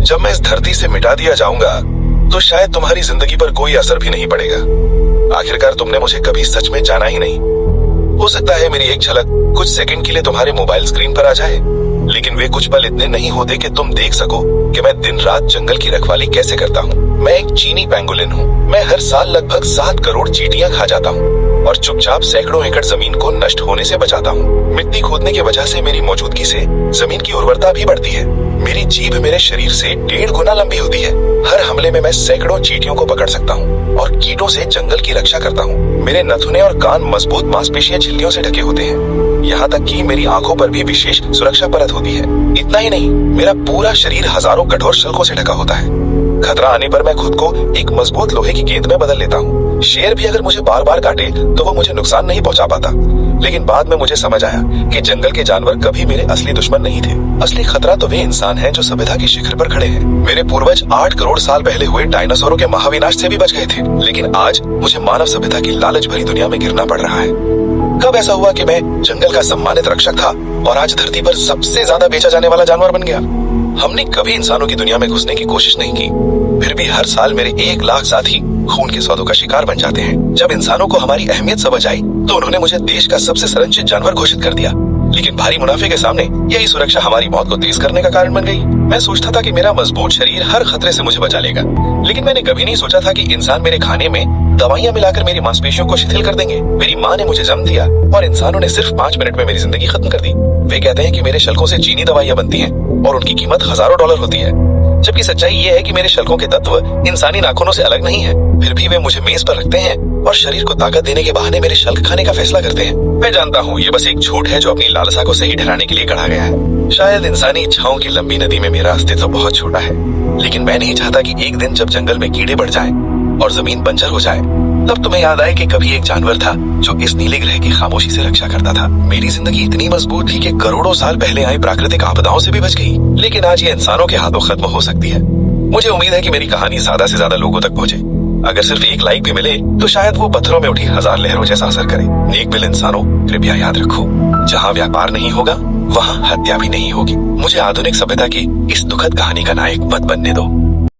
जब मैं इस धरती से मिटा दिया जाऊंगा तो शायद तुम्हारी जिंदगी पर कोई असर भी नहीं पड़ेगा। आखिरकार तुमने मुझे कभी सच में जाना ही नहीं। हो सकता है मेरी एक झलक कुछ सेकंड के लिए तुम्हारे मोबाइल स्क्रीन पर आ जाए, लेकिन वे कुछ पल इतने नहीं होते कि तुम देख सको कि मैं दिन रात जंगल की रखवाली कैसे करता हूँ। मैं एक चीनी पेंगोलिन हूँ। मैं हर साल लगभग 7 करोड़ चींटियां खा जाता हूँ और चुपचाप सैकड़ों एकड़ जमीन को नष्ट होने से बचाता हूँ। मिट्टी खोदने की वजह से मेरी मौजूदगी से जमीन की उर्वरता भी बढ़ती है। मेरी जीभ मेरे शरीर से 1.5 गुना लंबी होती है। हर हमले में मैं सैकड़ों चींटियों को पकड़ सकता हूँ और कीटों से जंगल की रक्षा करता हूँ। मेरे नथुने और कान मजबूत मांसपेशियां झिल्लियों से ढके होते हैं। यहाँ तक कि मेरी आंखों पर भी विशेष सुरक्षा परत होती है। इतना ही नहीं, मेरा पूरा शरीर हजारों कठोर शल्कों से ढका होता है। खतरा आने पर मैं खुद को एक मजबूत लोहे की गेंद में बदल लेता हूँ। शेर भी अगर मुझे बार बार काटे तो वो मुझे नुकसान नहीं पहुँचा पाता। लेकिन बाद में मुझे समझ आया कि जंगल के जानवर कभी मेरे असली दुश्मन नहीं थे। असली खतरा तो वे इंसान हैं जो सभ्यता के शिखर पर खड़े हैं। मेरे पूर्वज 8 करोड़ साल पहले हुए डायनासोरों के महाविनाश से भी बच गए थे, लेकिन आज मुझे मानव सभ्यता की लालच भरी दुनिया में गिरना पड़ रहा है। कब ऐसा हुआ कि मैं जंगल का सम्मानित रक्षक था और आज धरती पर सबसे ज्यादा बेचा जाने वाला जानवर बन गया? हमने कभी इंसानों की दुनिया में घुसने की कोशिश नहीं की, फिर भी हर साल मेरे 1 लाख साथी खून के सौदों का शिकार बन जाते हैं। जब इंसानों को हमारी अहमियत समझ आई तो उन्होंने मुझे देश का सबसे संरक्षित जानवर घोषित कर दिया। लेकिन भारी मुनाफे के सामने यही सुरक्षा हमारी मौत को तेज करने का कारण बन गई। मैं सोचता था कि मेरा मजबूत शरीर हर खतरे से मुझे बचा लेगा, लेकिन मैंने कभी नहीं सोचा था कि इंसान मेरे खाने में दवाइयां मिलाकर मेरी मांसपेशियों को शिथिल कर देंगे। मेरी माँ ने मुझे जन्म दिया और इंसानों ने सिर्फ 5 मिनट में मेरी जिंदगी खत्म कर दी। वे कहते हैं कि मेरे शल्कों से चीनी दवाइयां बनती हैं और उनकी कीमत हजारों डॉलर होती है, जबकि सच्चाई ये है कि मेरे शल्कों के तत्व इंसानी नाखूनों से अलग नहीं है। फिर भी वे मुझे मेज पर रखते हैं और शरीर को ताकत देने के बहाने मेरे शल्क खाने का फैसला करते हैं। मैं जानता हूँ ये बस एक झूठ है जो अपनी लालसा को सही ठहराने के लिए गढ़ा गया है। शायद इंसानी इच्छाओं की लंबी नदी में मेरा अस्तित्व बहुत छोटा है, लेकिन मैं नहीं चाहता कि एक दिन जब जंगल में कीड़े बढ़ जाएं और जमीन बंजर हो जाए, तब तुम्हें याद आए कि कभी एक जानवर था जो इस नीले ग्रह की खामोशी से रक्षा करता था। मेरी जिंदगी इतनी मजबूत थी कि करोड़ों साल पहले आई प्राकृतिक आपदाओं से भी बच गई, लेकिन आज ये इंसानों के हाथों खत्म हो सकती है। मुझे उम्मीद है कि मेरी कहानी ज्यादा से ज्यादा लोगों तक पहुंचे। अगर सिर्फ 1 लाइक भी मिले तो शायद वो पत्थरों में उठी 1000 लहरों जैसा असर करे। नेक दिल इंसानों, कृपया याद रखो, जहाँ व्यापार नहीं होगा वहाँ हत्या भी नहीं होगी। मुझे आधुनिक सभ्यता की इस दुखद कहानी का नायक मत बनने दो।